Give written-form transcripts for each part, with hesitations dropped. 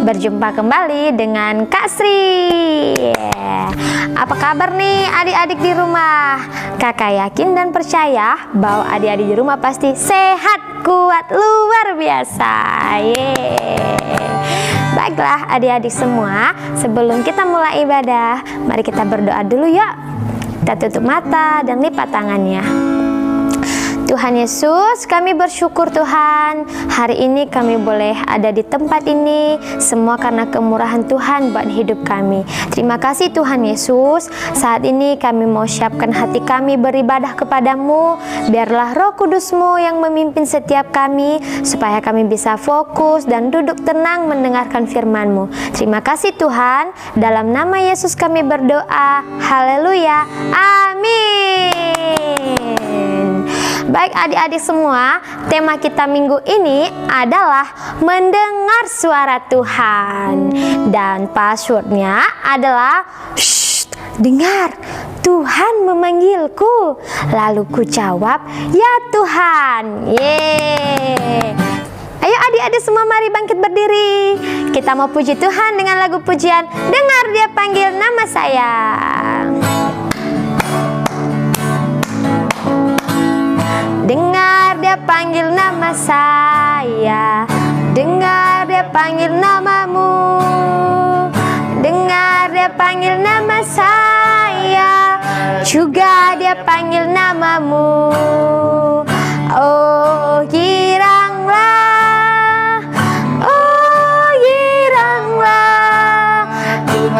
Berjumpa kembali dengan Kak Sri. Apa kabar nih adik-adik di rumah? Kakak yakin dan percaya bahwa adik-adik di rumah pasti sehat, kuat, luar biasa. Baiklah adik-adik semua, sebelum kita mulai ibadah, mari kita berdoa dulu yuk. Kita tutup mata dan lipat tangannya. Tuhan Yesus, kami bersyukur Tuhan, hari ini kami boleh ada di tempat ini, semua karena kemurahan Tuhan buat hidup kami. Terima kasih Tuhan Yesus, saat ini kami mau siapkan hati kami beribadah kepadamu, biarlah Roh Kudus-Mu yang memimpin setiap kami, supaya kami bisa fokus dan duduk tenang mendengarkan firman-Mu. Terima kasih Tuhan, dalam nama Yesus kami berdoa, haleluya, amin. Baik adik-adik semua, tema kita minggu ini adalah mendengar suara Tuhan. Dan passwordnya adalah dengar, Tuhan memanggilku. Lalu ku jawab, ya Tuhan. Yeay. Ayo adik-adik semua mari bangkit berdiri. Kita mau puji Tuhan dengan lagu pujian Dengar Dia Panggil Nama Saya. Dengar Dia panggil nama saya, dengar Dia panggil namamu, dengar Dia panggil nama saya, juga Dia panggil namamu. Oh giranglah, oh giranglah,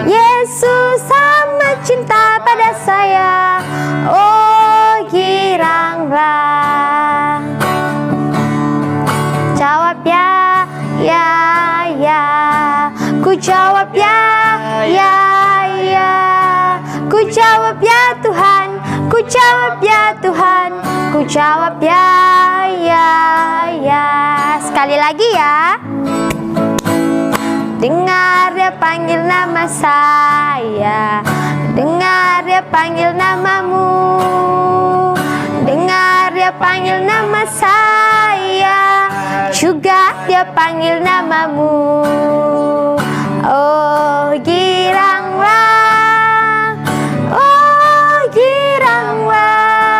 Yesus sama cinta pada saya. Oh giranglah. Jawab ya, ya, ya. Ku jawab ya, ya, ya. Ku jawab ya Tuhan, ku jawab ya Tuhan, ku jawab ya, ya, ya. Sekali lagi ya. Dengar Dia panggil nama saya, dengar Dia panggil namamu, dengar Dia panggil nama saya, juga Dia panggil namamu. Oh giranglah, oh giranglah,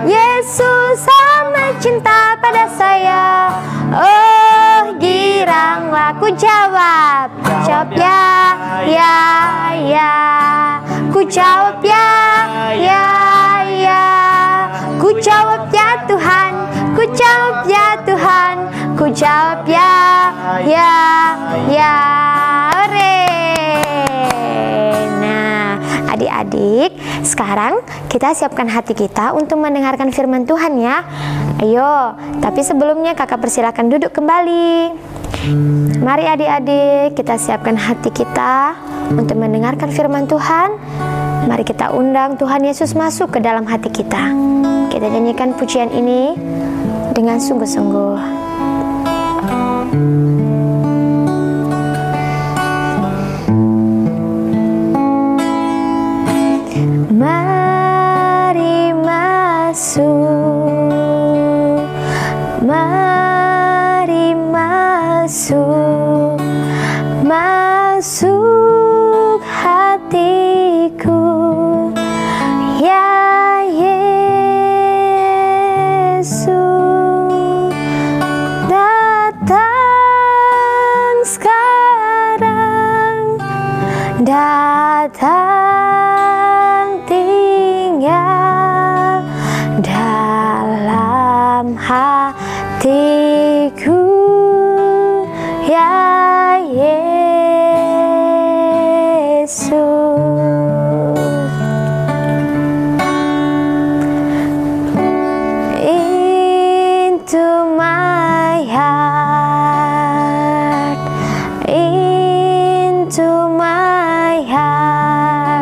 Yesus sama cinta pada saya. Oh giranglah, ku jawab, jawab ya, ya, ya. Ku jawab ya, ya, ya. Ku jawab ya Tuhan, ku jawab ya Tuhan, ku jawab ya, ya, ya. Nah, adik-adik, sekarang kita siapkan hati kita untuk mendengarkan firman Tuhan ya. Ayo, tapi sebelumnya kakak persilakan duduk kembali. Mari adik-adik, kita siapkan hati kita untuk mendengarkan firman Tuhan. Mari kita undang Tuhan Yesus masuk ke dalam hati kita. Kita nyanyikan pujian ini dengan sungguh-sungguh. Mari masuk, mari masuk, masuk hatiku, ya Yesus, datang sekarang, datang tinggal dalam hatiku, ya Yesus. Into my heart, into my heart.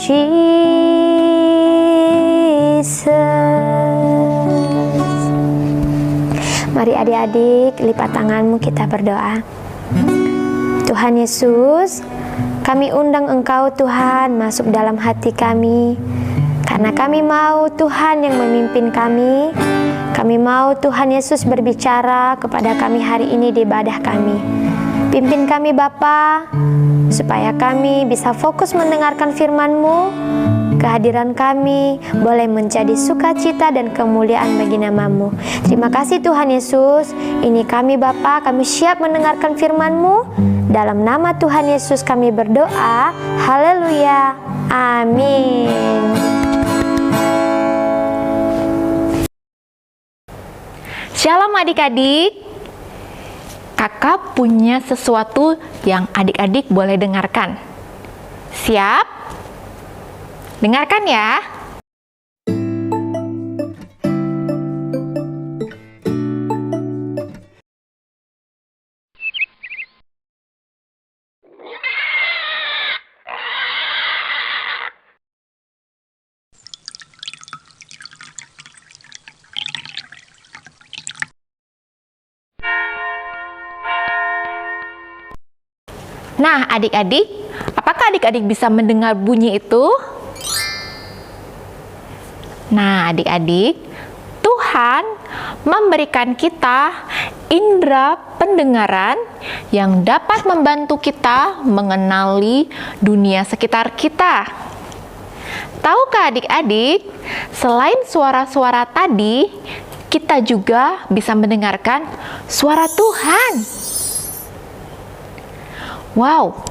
Jesus. Mari adik-adik, lipat tanganmu, kita berdoa. Tuhan Yesus, kami undang Engkau Tuhan masuk dalam hati kami, karena kami mau Tuhan yang memimpin kami. Kami mau Tuhan Yesus berbicara kepada kami hari ini di ibadah kami. Pimpin kami Bapa, supaya kami bisa fokus mendengarkan firman-Mu. Kehadiran kami boleh menjadi sukacita dan kemuliaan bagi nama-Mu. Terima kasih Tuhan Yesus. Ini kami Bapa, kami siap mendengarkan firman-Mu. Dalam nama Tuhan Yesus kami berdoa. Haleluya. Amin. Shalom adik-adik. Kakak punya sesuatu yang adik-adik boleh dengarkan. Siap? Dengarkan ya. Nah, adik-adik, apakah adik-adik bisa mendengar bunyi itu? Nah, adik-adik, Tuhan memberikan kita indera pendengaran yang dapat membantu kita mengenali dunia sekitar kita. Tahukah adik-adik, selain suara-suara tadi, kita juga bisa mendengarkan suara Tuhan. Wow,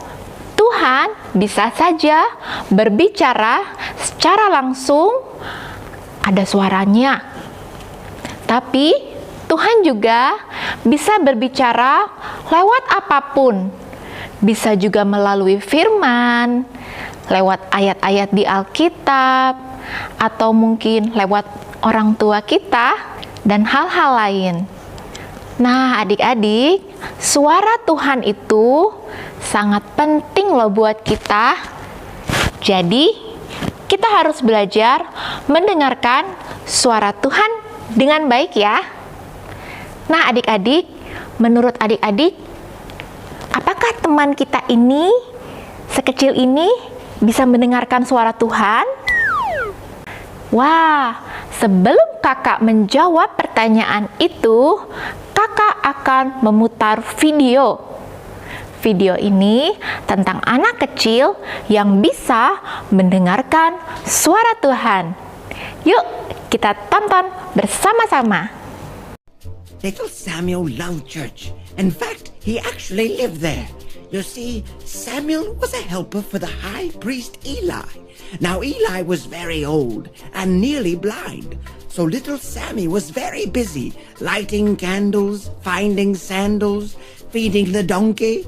Tuhan bisa saja berbicara secara langsung, ada suaranya. Tapi Tuhan juga bisa berbicara lewat apapun. Bisa juga melalui firman, lewat ayat-ayat di Alkitab, atau mungkin lewat orang tua kita, dan hal-hal lain. Nah, adik-adik, suara Tuhan itu sangat penting loh buat kita. Jadi, kita harus belajar mendengarkan suara Tuhan dengan baik ya. Nah, adik-adik, menurut adik-adik, apakah teman kita ini, sekecil ini, bisa mendengarkan suara Tuhan? Wah, sebelum kakak menjawab pertanyaan itu, kakak akan memutar video. Video ini tentang anak kecil yang bisa mendengarkan suara Tuhan. Yuk, kita tonton bersama-sama. Little Samuel loved church. In fact, he actually lived there. You see, Samuel was a helper for the high priest Eli. Now Eli was very old and nearly blind. So little Sammy was very busy lighting candles, finding sandals, feeding the donkey.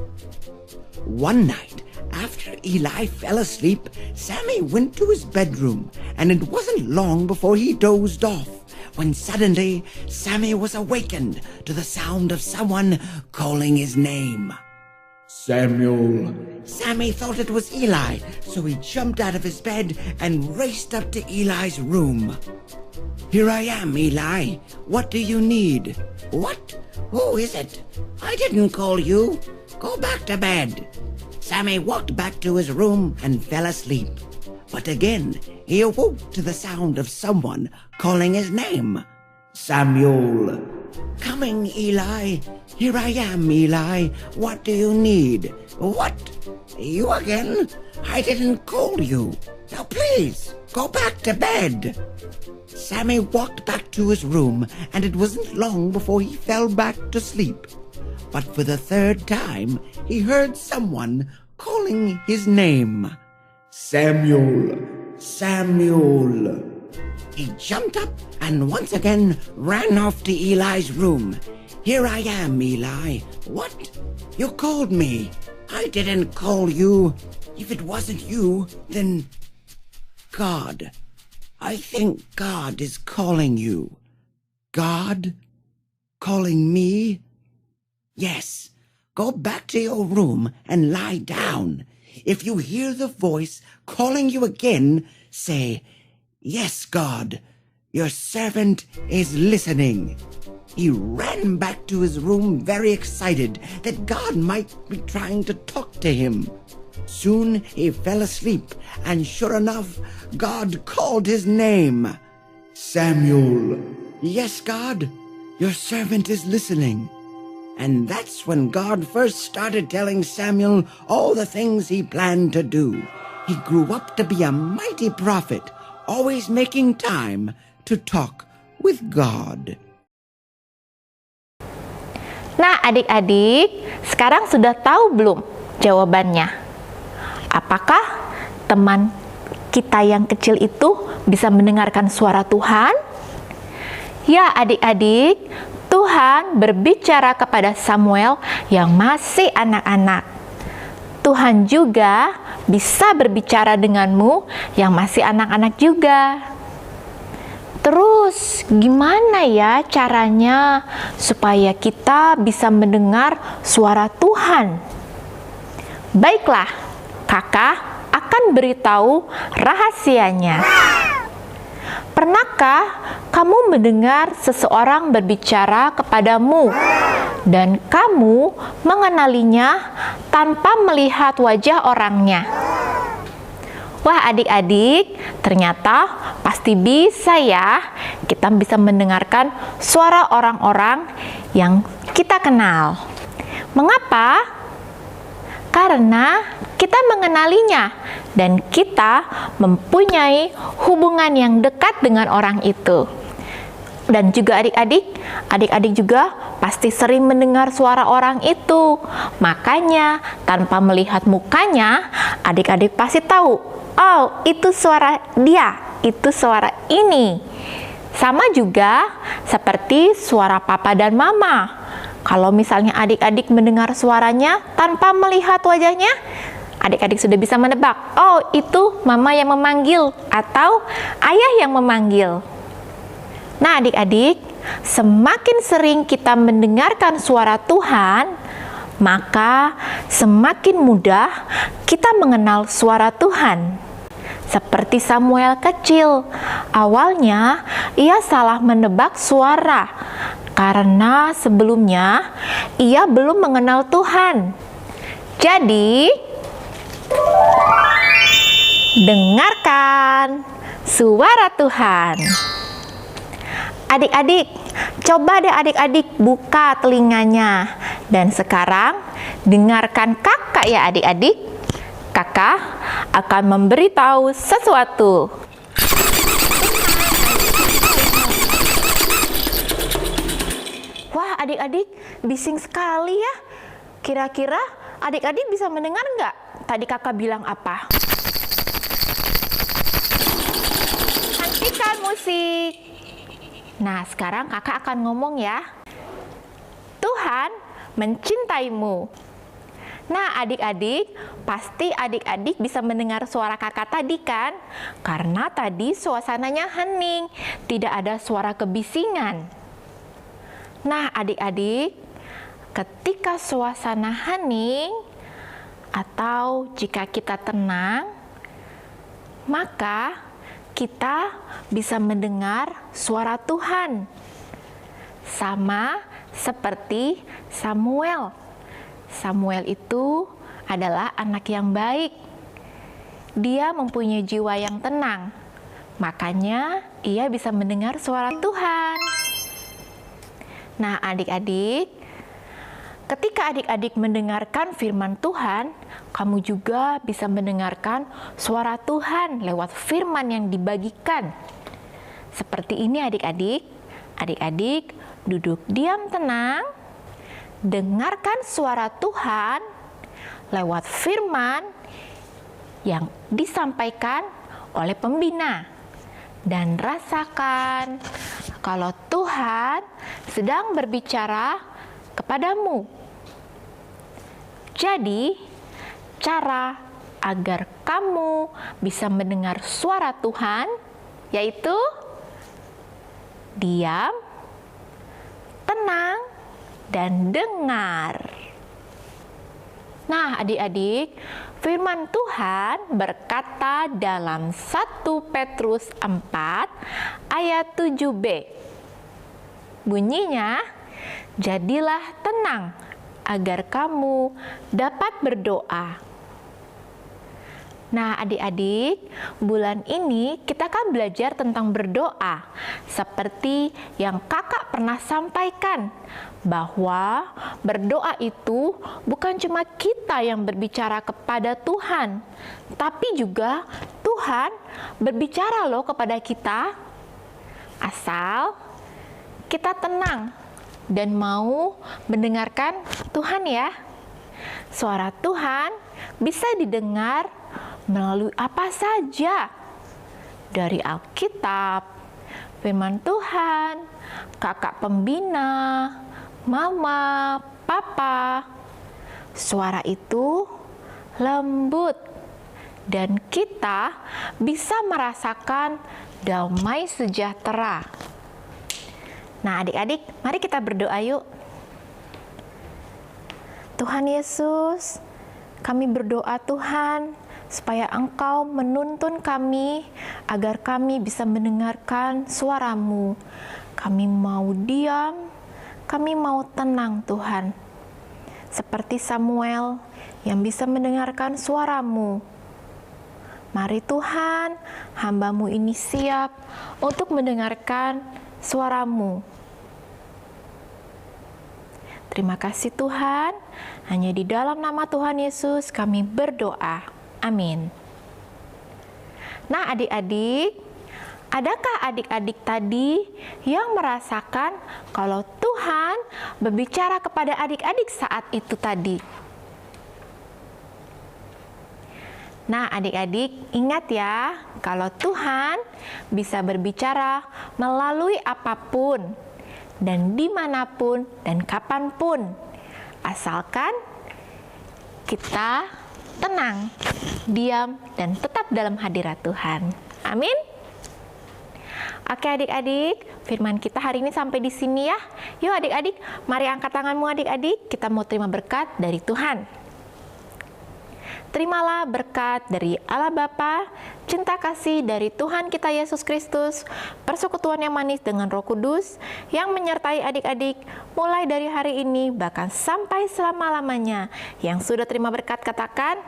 One night, after Eli fell asleep, Sammy went to his bedroom, and it wasn't long before he dozed off, when suddenly Sammy was awakened to the sound of someone calling his name. Samuel. Sammy thought it was Eli, so he jumped out of his bed and raced up to Eli's room. Here I am, Eli. What do you need? What? Who is it? I didn't call you. Go back to bed. Sammy walked back to his room and fell asleep. But again, he awoke to the sound of someone calling his name. Samuel. Coming, Eli. Here I am, Eli. What do you need? What? You again? I didn't call you. Now please, go back to bed. Sammy walked back to his room, and it wasn't long before he fell back to sleep. But for the third time, he heard someone calling his name. Samuel, Samuel. He jumped up and once again ran off to Eli's room. Here I am, Eli. What? You called me. I didn't call you. If it wasn't you, then God. I think God is calling you. God? Calling me? Yes. Go back to your room and lie down. If you hear the voice calling you again, say, "Yes, God, your servant is listening." He ran back to his room very excited that God might be trying to talk to him. Soon he fell asleep, and sure enough, God called his name. "Samuel." "Yes, God, your servant is listening." And that's when God first started telling Samuel all the things he planned to do. He grew up to be a mighty prophet, always making time to talk with God. Nah, adik-adik, sekarang sudah tahu belum jawabannya? Apakah teman kita yang kecil itu bisa mendengarkan suara Tuhan? Ya, adik-adik, Tuhan berbicara kepada Samuel yang masih anak-anak. Tuhan juga bisa berbicara denganmu yang masih anak-anak juga. Terus, gimana ya caranya supaya kita bisa mendengar suara Tuhan? Baiklah, kakak akan beritahu rahasianya. Pernahkah kamu mendengar seseorang berbicara kepadamu dan kamu mengenalinya tanpa melihat wajah orangnya? Wah, adik-adik, ternyata pasti bisa ya. Kita bisa mendengarkan suara orang-orang yang kita kenal. Mengapa? Karena kita mengenalinya dan kita mempunyai hubungan yang dekat dengan orang itu. Dan juga adik-adik juga pasti sering mendengar suara orang itu. Makanya tanpa melihat mukanya, adik-adik pasti tahu, oh itu suara dia, itu suara ini. Sama juga seperti suara papa dan mama. Kalau misalnya adik-adik mendengar suaranya tanpa melihat wajahnya, adik-adik sudah bisa menebak, oh itu mama yang memanggil atau ayah yang memanggil. Nah, adik-adik, semakin sering kita mendengarkan suara Tuhan, maka semakin mudah kita mengenal suara Tuhan. Seperti Samuel kecil, awalnya ia salah menebak suara karena sebelumnya ia belum mengenal Tuhan. Jadi, dengarkan suara Tuhan. Adik-adik, coba deh adik-adik buka telinganya. Dan sekarang dengarkan kakak ya adik-adik. Kakak akan memberitahu sesuatu. Wah, adik-adik, bising sekali ya. Kira-kira adik-adik bisa mendengar nggak? Tadi kakak bilang apa? Hentikan musik. Nah, sekarang kakak akan ngomong ya. Tuhan mencintaimu. Nah, adik-adik, pasti adik-adik bisa mendengar suara kakak tadi kan? Karena tadi suasananya hening, tidak ada suara kebisingan. Nah, adik-adik, ketika suasana hening atau jika kita tenang, maka kita bisa mendengar suara Tuhan. Sama seperti Samuel. Samuel itu adalah anak yang baik. Dia mempunyai jiwa yang tenang. Makanya ia bisa mendengar suara Tuhan. Nah, adik-adik, ketika adik-adik mendengarkan firman Tuhan, kamu juga bisa mendengarkan suara Tuhan lewat firman yang dibagikan. Seperti ini adik-adik. Adik-adik duduk diam tenang, dengarkan suara Tuhan lewat firman yang disampaikan oleh pembina. Dan rasakan kalau Tuhan sedang berbicara kepadamu. Jadi, cara agar kamu bisa mendengar suara Tuhan yaitu diam, tenang, dan dengar. Nah, adik-adik, firman Tuhan berkata dalam 1 Petrus 4 ayat 7b. Bunyinya, jadilah tenang agar kamu dapat berdoa. Nah, adik-adik, bulan ini kita akan belajar tentang berdoa. Seperti yang kakak pernah sampaikan, bahwa berdoa itu bukan cuma kita yang berbicara kepada Tuhan, tapi juga Tuhan berbicara loh kepada kita. Asal kita tenang dan mau mendengarkan Tuhan ya. Suara Tuhan bisa didengar melalui apa saja, dari Alkitab, firman Tuhan, kakak pembina, mama, papa. Suara itu lembut dan kita bisa merasakan damai sejahtera. Nah, adik-adik, mari kita berdoa yuk. Tuhan Yesus, kami berdoa Tuhan, supaya Engkau menuntun kami agar kami bisa mendengarkan suara-Mu. Kami mau diam, kami mau tenang Tuhan. Seperti Samuel yang bisa mendengarkan suara-Mu. Mari Tuhan, hamba-Mu ini siap untuk mendengarkan suara-Mu. Terima kasih Tuhan, hanya di dalam nama Tuhan Yesus kami berdoa. Amin. Nah, adik-adik, adakah adik-adik tadi yang merasakan kalau Tuhan berbicara kepada adik-adik saat itu tadi? Nah, adik-adik, ingat ya, kalau Tuhan bisa berbicara melalui apapun, dan dimanapun, dan kapanpun, asalkan kita tenang, diam, dan tetap dalam hadirat Tuhan. Amin. Oke adik-adik, firman kita hari ini sampai di sini ya. Yuk adik-adik, mari angkat tanganmu adik-adik, kita mau terima berkat dari Tuhan. Terimalah berkat dari Allah Bapa, cinta kasih dari Tuhan kita Yesus Kristus, persekutuan yang manis dengan Roh Kudus yang menyertai adik-adik mulai dari hari ini bahkan sampai selama-lamanya. Yang sudah terima berkat katakan,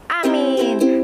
amin.